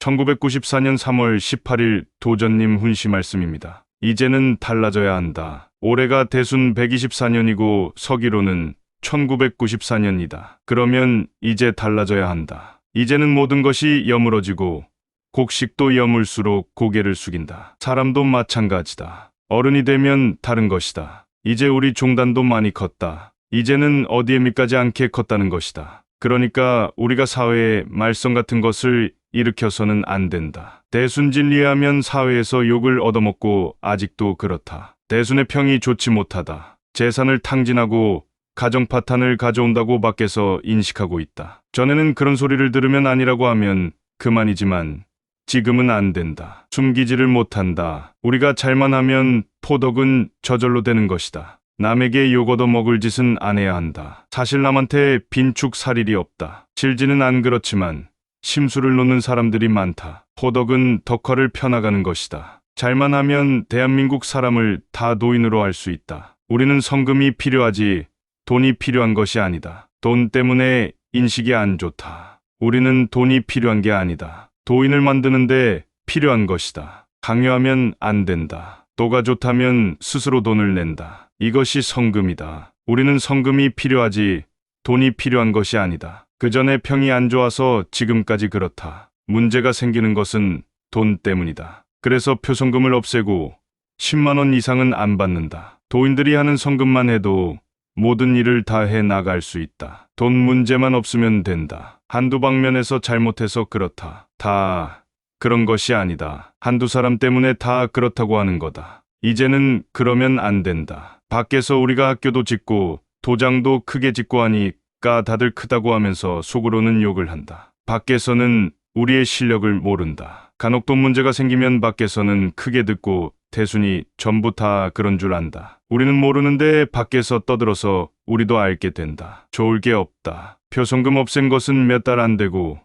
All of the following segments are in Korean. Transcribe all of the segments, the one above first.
1994년 3월 18일 도전님 훈시 말씀입니다. 이제는 달라져야 한다. 올해가 대순 124년이고 서기로는 1994년이다. 그러면 이제 달라져야 한다. 이제는 모든 것이 여물어지고 곡식도 여물수록 고개를 숙인다. 사람도 마찬가지다. 어른이 되면 다른 것이다. 이제 우리 종단도 많이 컸다. 이제는 어디에 밑가지 않게 컸다는 것이다. 그러니까 우리가 사회에 말썽 같은 것을 일으켜서는 안 된다. 대순진리하면 사회에서 욕을 얻어먹고 아직도 그렇다. 대순의 평이 좋지 못하다. 재산을 탕진하고 가정 파탄을 가져온다고 밖에서 인식하고 있다. 전에는 그런 소리를 들으면 아니라고 하면 그만이지만 지금은 안 된다. 숨기지를 못한다. 우리가 잘만 하면 포덕은 저절로 되는 것이다. 남에게 욕 얻어먹을 짓은 안 해야 한다. 사실 남한테 빈축 살 일이 없다. 실지는 안 그렇지만 심수를 놓는 사람들이 많다. 포덕은 덕화를 펴나가는 것이다. 잘만 하면 대한민국 사람을 다 노인으로 할 수 있다. 우리는 성금이 필요하지 돈이 필요한 것이 아니다. 돈 때문에 인식이 안 좋다. 우리는 돈이 필요한 게 아니다. 도인을 만드는데 필요한 것이다. 강요하면 안 된다. 도가 좋다면 스스로 돈을 낸다. 이것이 성금이다. 우리는 성금이 필요하지 돈이 필요한 것이 아니다. 그 전에 평이 안 좋아서 지금까지 그렇다. 문제가 생기는 것은 돈 때문이다. 그래서 표성금을 없애고 10만 원 이상은 안 받는다. 도인들이 하는 성금만 해도 모든 일을 다 해 나갈 수 있다. 돈 문제만 없으면 된다. 한두 방면에서 잘못해서 그렇다. 다 그런 것이 아니다. 한두 사람 때문에 다 그렇다고 하는 거다. 이제는 그러면 안 된다. 밖에서 우리가 학교도 짓고 도장도 크게 짓고 하니까 다들 크다고 하면서 속으로는 욕을 한다. 밖에서는 우리의 실력을 모른다. 간혹 돈 문제가 생기면 밖에서는 크게 듣고 대순이 전부 다 그런 줄 안다. 우리는 모르는데 밖에서 떠들어서 우리도 알게 된다. 좋을 게 없다. 표성금 없앤 것은 몇 달 안 되고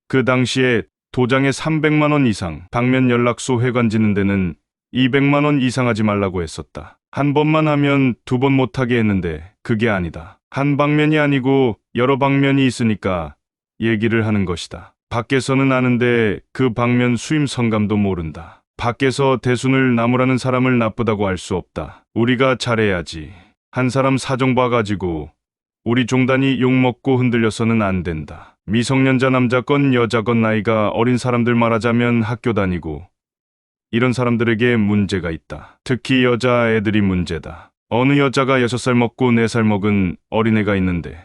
그 당시에 도장에 300만 원 이상, 방면 연락소 회관 짓는 데는 200만 원 이상 하지 말라고 했었다. 한 번만 하면 두 번 못하게 했는데 그게 아니다. 한 방면이 아니고 여러 방면이 있으니까 얘기를 하는 것이다. 밖에서는 아는데 그 방면 수임 성감도 모른다. 밖에서 대순을 나무라는 사람을 나쁘다고 할 수 없다. 우리가 잘해야지. 한 사람 사정 봐가지고 우리 종단이 욕먹고 흔들려서는 안 된다. 미성년자 남자건 여자건 나이가 어린 사람들 말하자면 학교 다니고 이런 사람들에게 문제가 있다. 특히 여자애들이 문제다. 어느 여자가 6살 먹고 4살 먹은 어린애가 있는데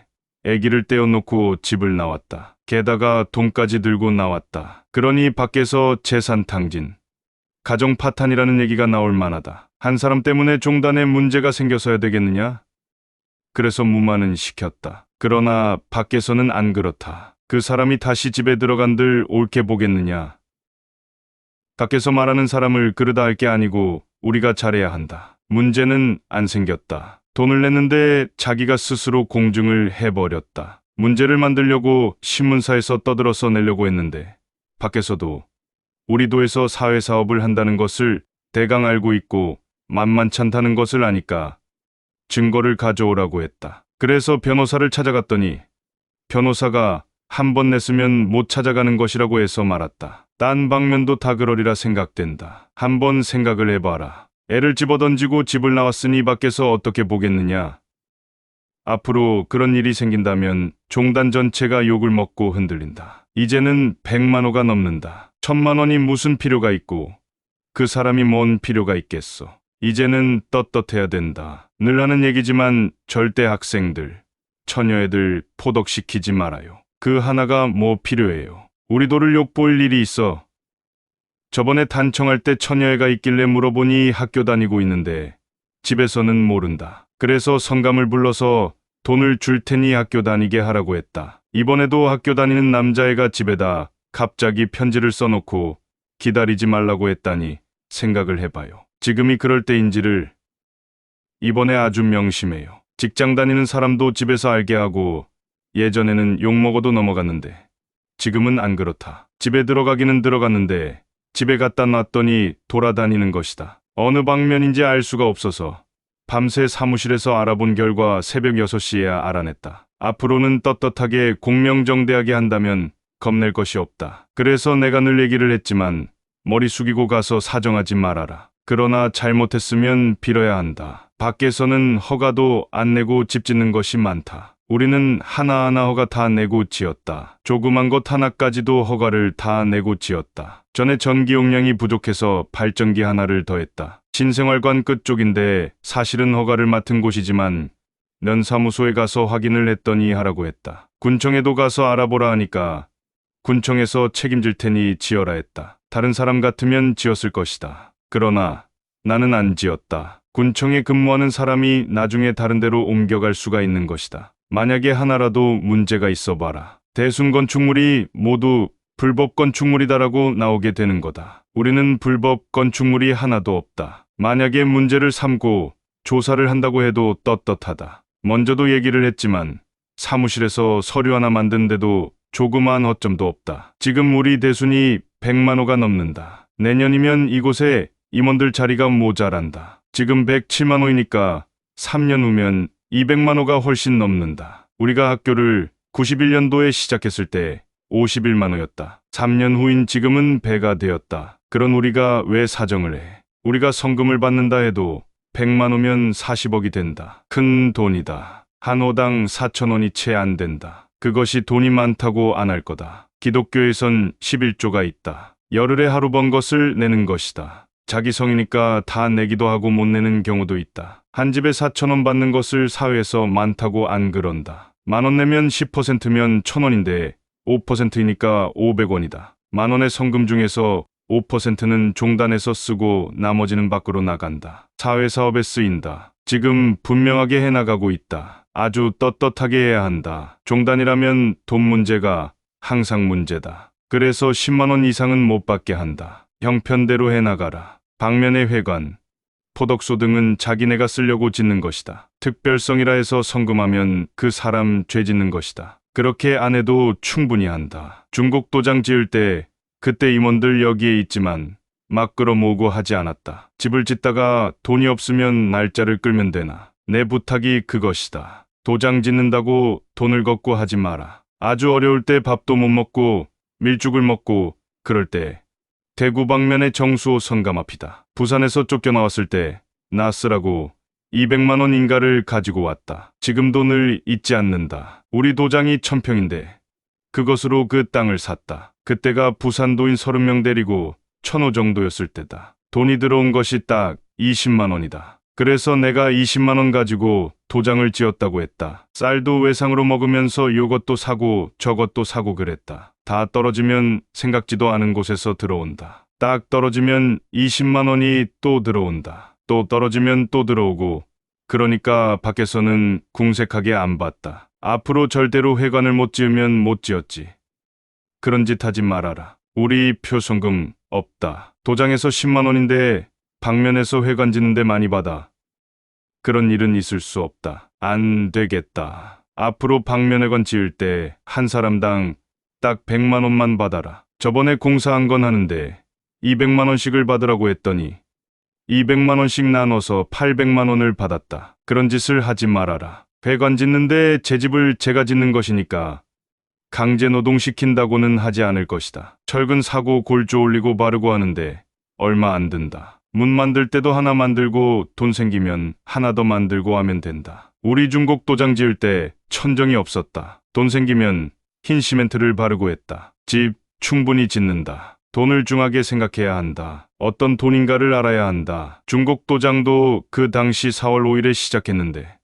애기를 떼어놓고 집을 나왔다. 게다가 돈까지 들고 나왔다. 그러니 밖에서 재산 탕진, 가정 파탄이라는 얘기가 나올 만하다. 한 사람 때문에 종단에 문제가 생겨서야 되겠느냐? 그래서 무마는 시켰다. 그러나 밖에서는 안 그렇다. 그 사람이 다시 집에 들어간들 옳게 보겠느냐? 밖에서 말하는 사람을 그르다 할 게 아니고 우리가 잘해야 한다. 문제는 안 생겼다. 돈을 냈는데 자기가 스스로 공증을 해버렸다. 문제를 만들려고 신문사에서 떠들어서 내려고 했는데 밖에서도 우리 도에서 사회사업을 한다는 것을 대강 알고 있고 만만찮다는 것을 아니까 증거를 가져오라고 했다. 그래서 변호사를 찾아갔더니 변호사가 한 번 냈으면 못 찾아가는 것이라고 해서 말았다. 딴 방면도 다 그러리라 생각된다. 한번 생각을 해봐라. 애를 집어던지고 집을 나왔으니 밖에서 어떻게 보겠느냐. 앞으로 그런 일이 생긴다면 종단 전체가 욕을 먹고 흔들린다. 이제는 100만 호가 넘는다. 1000만 원이 무슨 필요가 있고 그 사람이 뭔 필요가 있겠어. 이제는 떳떳해야 된다. 늘 하는 얘기지만 절대 학생들, 처녀애들 포덕시키지 말아요. 그 하나가 뭐 필요해요. 우리 도를 욕볼 일이 있어. 저번에 단청할 때 처녀애가 있길래 물어보니 학교 다니고 있는데 집에서는 모른다. 그래서 성감을 불러서 돈을 줄 테니 학교 다니게 하라고 했다. 이번에도 학교 다니는 남자애가 집에다 갑자기 편지를 써놓고 기다리지 말라고 했다니 생각을 해봐요. 지금이 그럴 때인지를 이번에 아주 명심해요. 직장 다니는 사람도 집에서 알게 하고 예전에는 욕먹어도 넘어갔는데 지금은 안 그렇다. 집에 들어가기는 들어갔는데 집에 갖다 놨더니 돌아다니는 것이다. 어느 방면인지 알 수가 없어서 밤새 사무실에서 알아본 결과 새벽 6시에야 알아냈다. 앞으로는 떳떳하게 공명정대하게 한다면 겁낼 것이 없다. 그래서 내가 늘 얘기를 했지만 머리 숙이고 가서 사정하지 말아라. 그러나 잘못했으면 빌어야 한다. 밖에서는 허가도 안 내고 집 짓는 것이 많다. 우리는 하나하나 허가 다 내고 지었다. 조그만 것 하나까지도 허가를 다 내고 지었다. 전에 전기 용량이 부족해서 발전기 하나를 더했다. 신생활관 끝쪽인데 사실은 허가를 맡은 곳이지만 면사무소에 가서 확인을 했더니 하라고 했다. 군청에도 가서 알아보라 하니까 군청에서 책임질 테니 지어라 했다. 다른 사람 같으면 지었을 것이다. 그러나 나는 안 지었다. 군청에 근무하는 사람이 나중에 다른 데로 옮겨갈 수가 있는 것이다. 만약에 하나라도 문제가 있어 봐라. 대순 건축물이 모두 불법 건축물이다라고 나오게 되는 거다. 우리는 불법 건축물이 하나도 없다. 만약에 문제를 삼고 조사를 한다고 해도 떳떳하다. 먼저도 얘기를 했지만 사무실에서 서류 하나 만드는데도 조그마한 허점도 없다. 지금 우리 대순이 100만 호가 넘는다. 내년이면 이곳에 임원들 자리가 모자란다. 지금 107만 호이니까 3년 후면 200만 호가 훨씬 넘는다. 우리가 학교를 91년도에 시작했을 때 51만 호였다. 3년 후인 지금은 배가 되었다. 그런 우리가 왜 사정을 해? 우리가 성금을 받는다 해도 100만 호면 40억이 된다. 큰 돈이다. 한 호당 4,000원이 채 안 된다. 그것이 돈이 많다고 안 할 거다. 기독교에선 11조가 있다. 열흘에 하루 번 것을 내는 것이다. 자기 성이니까 다 내기도 하고 못 내는 경우도 있다. 한 집에 4,000원 받는 것을 사회에서 많다고 안 그런다. 10,000원 내면 10%면 1,000원인데 5%이니까 500원이다. 10,000원의 성금 중에서 5%는 종단에서 쓰고 나머지는 밖으로 나간다. 사회사업에 쓰인다. 지금 분명하게 해나가고 있다. 아주 떳떳하게 해야 한다. 종단이라면 돈 문제가 항상 문제다. 그래서 10만 원 이상은 못 받게 한다. 형편대로 해나가라. 방면의 회관, 포덕소 등은 자기네가 쓰려고 짓는 것이다. 특별성이라 해서 성금하면 그 사람 죄 짓는 것이다. 그렇게 안 해도 충분히 한다. 중국 도장 지을 때 그때 임원들 여기에 있지만 막 끌어모으고 하지 않았다. 집을 짓다가 돈이 없으면 날짜를 끌면 되나. 내 부탁이 그것이다. 도장 짓는다고 돈을 걷고 하지 마라. 아주 어려울 때 밥도 못 먹고 밀죽을 먹고 그럴 때 대구 방면의 정수호 성감 앞이다. 부산에서 쫓겨나왔을 때 나 쓰라고 200만 원 인가를 가지고 왔다. 지금도 늘 잊지 않는다. 우리 도장이 1,000평인데 그것으로 그 땅을 샀다. 그때가 부산도인 30명 데리고 1,000호 정도였을 때다. 돈이 들어온 것이 딱 20만 원이다. 그래서 내가 20만 원 가지고 도장을 지었다고 했다. 쌀도 외상으로 먹으면서 요것도 사고 저것도 사고 그랬다. 다 떨어지면 생각지도 않은 곳에서 들어온다. 딱 떨어지면 20만 원이 또 들어온다. 또 떨어지면 또 들어오고 그러니까 밖에서는 궁색하게 안 봤다. 앞으로 절대로 회관을 못 지으면 못 지었지. 그런 짓 하지 말아라. 우리 표성금 없다. 도장에서 10만 원인데 방면에서 회관 짓는데 많이 받아. 그런 일은 있을 수 없다. 안 되겠다. 앞으로 방면회관 지을 때 한 사람당 딱 100만 원만 받아라. 저번에 공사한 건 하는데 200만 원씩을 받으라고 했더니 200만 원씩 나눠서 800만 원을 받았다. 그런 짓을 하지 말아라. 회관 짓는데 제 집을 제가 짓는 것이니까 강제 노동시킨다고는 하지 않을 것이다. 철근 사고 골조 올리고 바르고 하는데 얼마 안 든다. 문 만들 때도 하나 만들고 돈 생기면 하나 더 만들고 하면 된다. 우리 중국 도장 지을 때 천정이 없었다. 돈 생기면 흰 시멘트를 바르고 했다. 집 충분히 짓는다. 돈을 중하게 생각해야 한다. 어떤 돈인가를 알아야 한다. 중국 도장도 그 당시 4월 5일에 시작했는데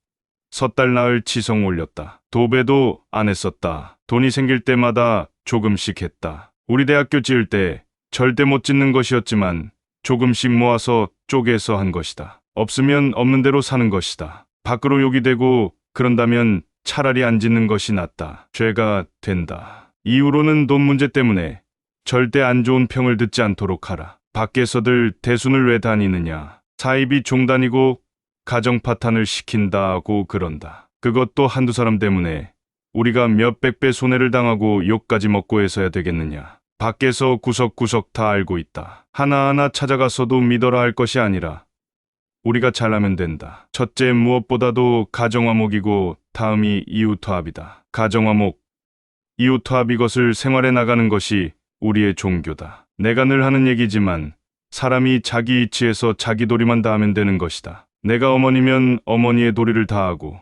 섣달 나흘 치성 올렸다. 도배도 안 했었다. 돈이 생길 때마다 조금씩 했다. 우리 대학교 지을 때 절대 못 짓는 것이었지만 조금씩 모아서 쪼개서 한 것이다. 없으면 없는 대로 사는 것이다. 밖으로 욕이 되고 그런다면 차라리 안 짓는 것이 낫다. 죄가 된다. 이후로는 돈 문제 때문에 절대 안 좋은 평을 듣지 않도록 하라. 밖에서들 대순을 왜 다니느냐. 사입이 종단이고 가정 파탄을 시킨다고 그런다. 그것도 한두 사람 때문에 우리가 몇백 배 손해를 당하고 욕까지 먹고 해서야 되겠느냐. 밖에서 구석구석 다 알고 있다. 하나하나 찾아가서도 믿어라 할 것이 아니라 우리가 잘하면 된다. 첫째 무엇보다도 가정화목이고 다음이 이웃화합이다. 가정화목, 이웃화합 이것을 생활해 나가는 것이 우리의 종교다. 내가 늘 하는 얘기지만 사람이 자기 이치에서 자기 도리만 다하면 되는 것이다. 내가 어머니면 어머니의 도리를 다하고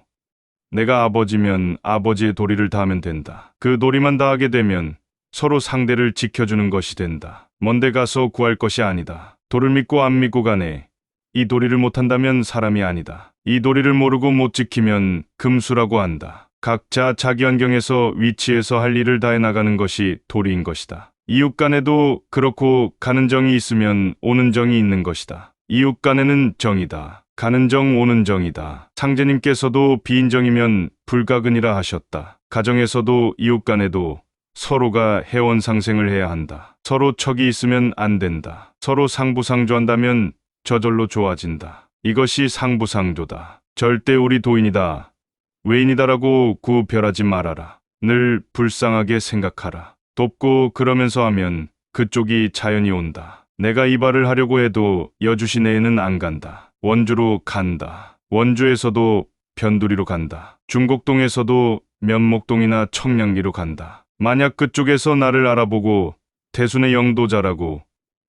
내가 아버지면 아버지의 도리를 다하면 된다. 그 도리만 다하게 되면 서로 상대를 지켜주는 것이 된다. 먼데 가서 구할 것이 아니다. 도를 믿고 안 믿고 간에 이 도리를 못한다면 사람이 아니다. 이 도리를 모르고 못 지키면 금수라고 한다. 각자 자기 환경에서 위치에서 할 일을 다해 나가는 것이 도리인 것이다. 이웃 간에도 그렇고 가는 정이 있으면 오는 정이 있는 것이다. 이웃 간에는 정이다. 가는 정 오는 정이다. 상제님께서도 비인정이면 불가근이라 하셨다. 가정에서도 이웃 간에도 서로가 해원상생을 해야 한다. 서로 척이 있으면 안 된다. 서로 상부상조한다면 저절로 좋아진다. 이것이 상부상조다. 절대 우리 도인이다, 외인이다라고 구별하지 말아라. 늘 불쌍하게 생각하라. 돕고 그러면서 하면 그쪽이 자연히 온다. 내가 이발을 하려고 해도 여주시내에는 안 간다. 원주로 간다. 원주에서도 변두리로 간다. 중곡동에서도 면목동이나 청량리로 간다. 만약 그쪽에서 나를 알아보고 대순의 영도자라고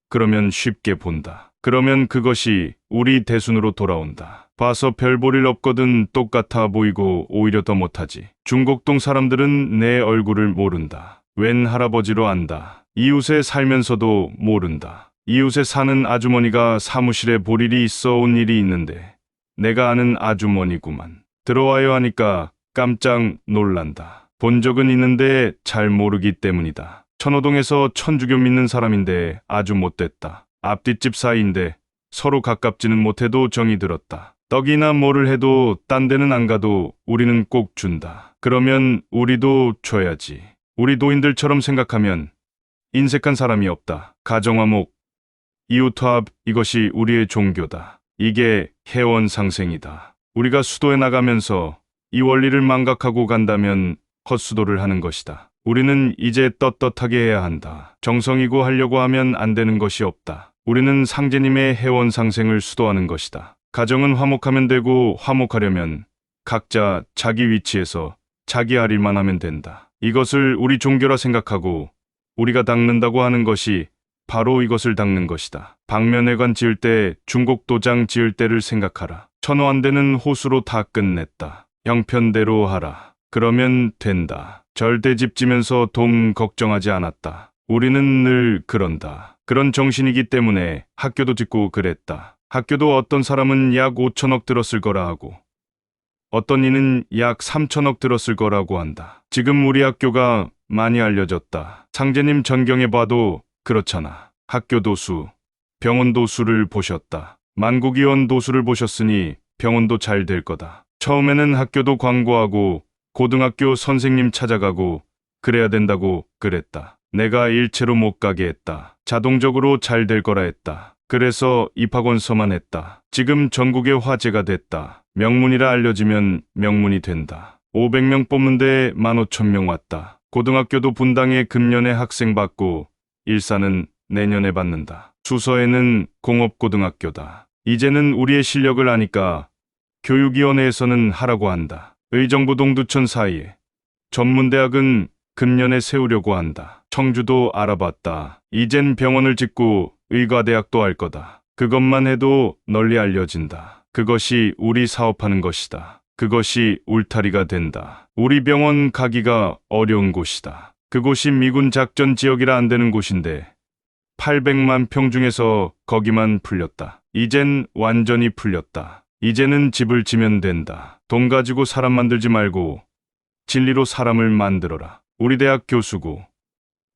그러면 쉽게 본다. 그러면 그것이 우리 대순으로 돌아온다. 봐서 별 볼 일 없거든 똑같아 보이고 오히려 더 못하지. 중곡동 사람들은 내 얼굴을 모른다. 웬 할아버지로 안다. 이웃에 살면서도 모른다. 이웃에 사는 아주머니가 사무실에 볼 일이 있어 온 일이 있는데 내가 아는 아주머니구만. 들어와요 하니까 깜짝 놀란다. 본 적은 있는데 잘 모르기 때문이다. 천호동에서 천주교 믿는 사람인데 아주 못됐다. 앞뒷집 사이인데 서로 가깝지는 못해도 정이 들었다. 떡이나 뭐를 해도 딴 데는 안 가도 우리는 꼭 준다. 그러면 우리도 줘야지. 우리 도인들처럼 생각하면 인색한 사람이 없다. 가정화목, 이웃화합 이것이 우리의 종교다. 이게 해원상생이다. 우리가 수도에 나가면서 이 원리를 망각하고 간다면 헛수도를 하는 것이다. 우리는 이제 떳떳하게 해야 한다. 정성이고 하려고 하면 안 되는 것이 없다. 우리는 상제님의 해원상생을 수도하는 것이다. 가정은 화목하면 되고 화목하려면 각자 자기 위치에서 자기 할 일만 하면 된다. 이것을 우리 종교라 생각하고 우리가 닦는다고 하는 것이 바로 이것을 닦는 것이다. 방면회관 지을 때 중곡도장 지을 때를 생각하라. 천호 안 되는 호수로 다 끝냈다. 형편대로 하라. 그러면 된다. 절대집 지면서 돈 걱정하지 않았다. 우리는 늘 그런다. 그런 정신이기 때문에 학교도 짓고 그랬다. 학교도 어떤 사람은 약 5천억 들었을 거라 하고 어떤 이는 약 3천억 들었을 거라고 한다. 지금 우리 학교가 많이 알려졌다. 상제님 전경에 봐도 그렇잖아. 학교 도수, 병원 도수를 보셨다. 만국의원 도수를 보셨으니 병원도 잘 될 거다. 처음에는 학교도 광고하고 고등학교 선생님 찾아가고 그래야 된다고 그랬다. 내가 일체로 못 가게 했다. 자동적으로 잘 될 거라 했다. 그래서 입학원서만 했다. 지금 전국에 화제가 됐다. 명문이라 알려지면 명문이 된다. 500명 뽑는데 15,000명 왔다. 고등학교도 분당에 금년에 학생 받고 일사는 내년에 받는다. 수서에는 공업고등학교다. 이제는 우리의 실력을 아니까 교육위원회에서는 하라고 한다. 의정부 동두천 사이에 전문대학은 금년에 세우려고 한다. 청주도 알아봤다. 이젠 병원을 짓고 의과대학도 할 거다. 그것만 해도 널리 알려진다. 그것이 우리 사업하는 것이다. 그것이 울타리가 된다. 우리 병원 가기가 어려운 곳이다. 그곳이 미군 작전 지역이라 안 되는 곳인데 800만 평 중에서 거기만 풀렸다. 이젠 완전히 풀렸다. 이제는 집을 지면 된다. 돈 가지고 사람 만들지 말고 진리로 사람을 만들어라. 우리 대학 교수고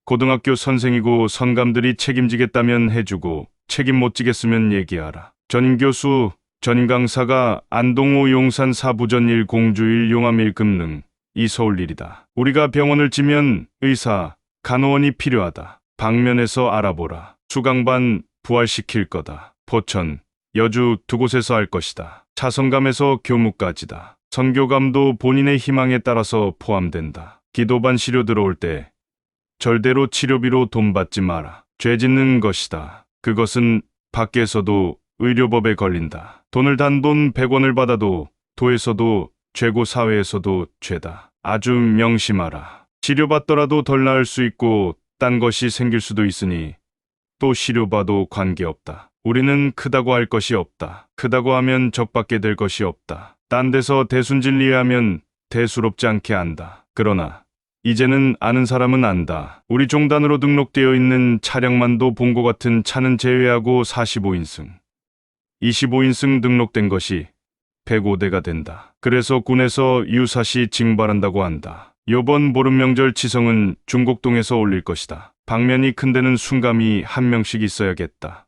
고등학교 선생이고 선감들이 책임지겠다면 해주고 책임 못 지겠으면 얘기하라. 전임 교수, 전임 강사가 안동호 용산 사부전일 공주일 용암일 금능 이 서울 일이다. 우리가 병원을 지면 의사, 간호원이 필요하다. 방면에서 알아보라. 수강반 부활시킬 거다. 포천, 여주 두 곳에서 할 것이다. 차성감에서 교무까지다. 선교감도 본인의 희망에 따라서 포함된다. 기도반 시료 들어올 때 절대로 치료비로 돈 받지 마라. 죄 짓는 것이다. 그것은 밖에서도 의료법에 걸린다. 돈을 단돈 100원을 받아도 도에서도 죄고 사회에서도 죄다. 아주 명심하라. 치료받더라도 덜 나을 수 있고 딴 것이 생길 수도 있으니 또 시료봐도 관계없다. 우리는 크다고 할 것이 없다. 크다고 하면 적받게 될 것이 없다. 딴 데서 대순진리하면 대수롭지 않게 안다. 그러나 이제는 아는 사람은 안다. 우리 종단으로 등록되어 있는 차량만도 본 것 같은 차는 제외하고 45인승, 25인승 등록된 것이 105대가 된다. 그래서 군에서 유사시 징발한다고 한다. 요번 보름명절 치성은 중곡동에서 올릴 것이다. 방면이 큰 데는 순감이 한 명씩 있어야겠다.